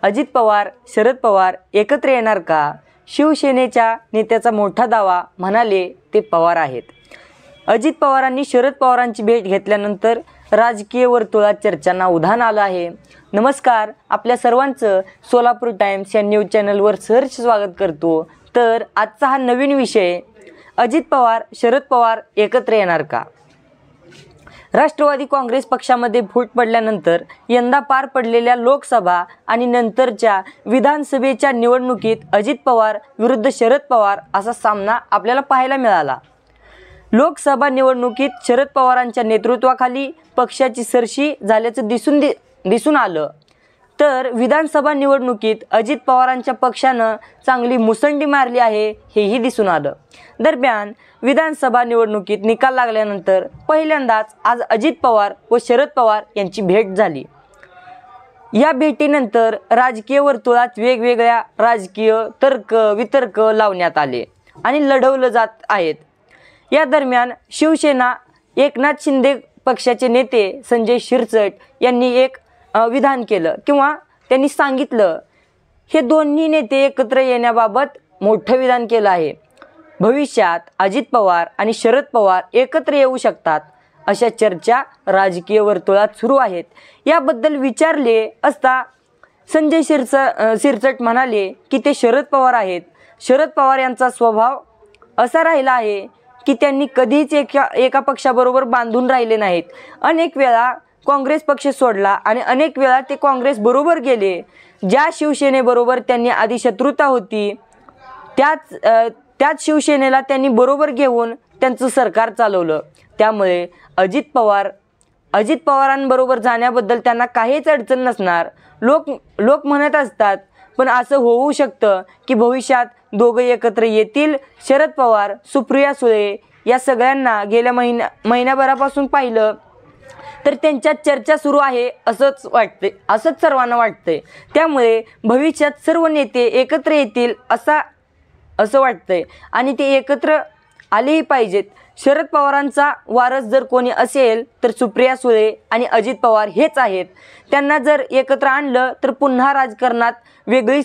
अजित पवार, शरद पवार एकत्र येणार का? शिवसेनेच्या नेत्याचा मोठा दावा, म्हणाले ते पवार आहेत. अजित पवारांनी शरद पवारांची भेट घेतल्यानंतर राजकीय वर्तुळात चर्चांना उधाण आलं आहे. नमस्कार, आपल्या सर्वांचं सोलापूर टाइम्स या न्यूज चॅनलवर सहर्ष स्वागत करतो. तर आजचा हा नवीन विषय, अजित पवार, शरद पवार एकत्र येणार का? राष्ट्रवादी काँग्रेस पक्षामध्ये फूट पडल्यानंतर यंदा पार पडलेल्या लोकसभा आणि नंतरच्या विधानसभेच्या निवडणुकीत अजित पवार विरुद्ध शरद पवार असा सामना आपल्याला पाहायला मिळाला. लोकसभा निवडणुकीत शरद पवारांच्या नेतृत्वाखाली पक्षाची सरशी झाल्याचं दिसून आलं, तर विधानसभा निवडणुकीत अजित पवारांच्या पक्षानं चांगली मुसंडी मारली आहे हेही दिसून आलं. दरम्यान विधानसभा निवडणुकीत निकाल लागल्यानंतर पहिल्यांदाच आज अजित पवार व शरद पवार यांची भेट झाली. या भेटीनंतर राजकीय वर्तुळात वेगवेगळ्या राजकीय तर्क वितर्क लावण्यात आले आणि लढवलं जात आहेत. या दरम्यान शिवसेना एकनाथ शिंदे पक्षाचे नेते संजय शिरसट यांनी एक विधान केलं किंवा त्यांनी सांगितलं, हे दोन्ही नेते एकत्र येण्याबाबत मोठं विधान केलं आहे. भविष्यात अजित पवार आणि शरद पवार एकत्र येऊ शकतात अशा चर्चा राजकीय वर्तुळात सुरू आहेत. याबद्दल विचारले असता संजय शिरसट म्हणाले की ते शरद पवार आहेत. शरद पवार यांचा स्वभाव असा राहिला आहे की त्यांनी कधीच एका पक्षाबरोबर बांधून राहिले नाहीत. अनेक वेळा काँग्रेस पक्ष सोडला आणि अनेक वेळा ते काँग्रेस बरोबर गेले. ज्या शिवसेनेबरोबर त्यांनी आधी शत्रुता होती त्याच शिवसेनेला त्यांनी बरोबर घेऊन त्यांचं सरकार चालवलं. त्यामुळे अजित पवारांबरोबर जाण्याबद्दल त्यांना काहीच अडचण नसणार. लोक म्हणत असतात, पण असं होऊ शकतं की भविष्यात दोघं एकत्र येतील. शरद पवार, सुप्रिया सुळे या सगळ्यांना गेल्या महिन्याभरापासून पाहिलं तर त्यांच्यात चर्चा सुरू आहे असंच सर्वांना वाटतंय. त्यामुळे भविष्यात सर्व नेते एकत्र येतील असं वाटतंय आणि ते एकत्र आलेही पाहिजेत. शरद पवारांचा वारस जर कोणी असेल तर सुप्रिया सुळे आणि अजित पवार हेच आहेत. त्यांना जर एकत्र आणलं तर पुन्हा राजकारणात वेगळी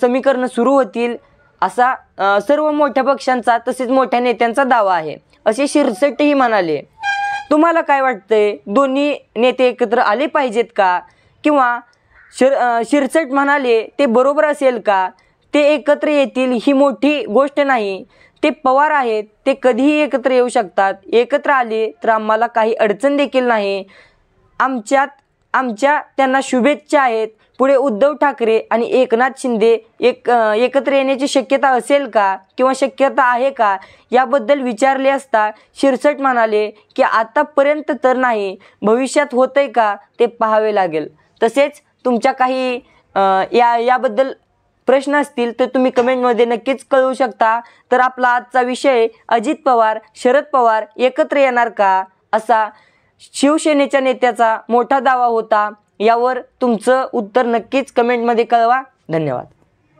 समीकरणं सुरू होतील असा सर्व मोठ्या पक्षांचा तसेच मोठ्या नेत्यांचा दावा आहे, असे शिरसटही म्हणाले. तुम्हाला काय वाटतंय, दोन्ही नेते एकत्र आले पाहिजेत का? किंवा शिरसट म्हणाले ते बरोबर असेल का? ते एकत्र येतील ही मोठी गोष्ट नाही. ते पवार आहेत, ते कधीही एकत्र येऊ शकतात. एकत्र आले तर आम्हाला काही अडचण देखील नाही. आमच्या त्यांना शुभेच्छा आहेत. पुढे उद्धव ठाकरे आणि एकनाथ शिंदे एकत्र येण्याची शक्यता असेल का किंवा शक्यता आहे का याबद्दल विचारले असता शिरसट म्हणाले की आतापर्यंत तर नाही, भविष्यात होतंय का ते पाहावे लागेल. तसेच तुमच्या काही याबद्दल प्रश्न असतील तर तुम्ही कमेंटमध्ये नक्कीच कळवू शकता. तर आपला आजचा विषय, अजित पवार, शरद पवार एकत्र येणार का असा शिवसेनेच्या नेत्याचा मोठा दावा होता. यावर तुमचं उत्तर नक्कीच कमेंटमध्ये कळवा. धन्यवाद.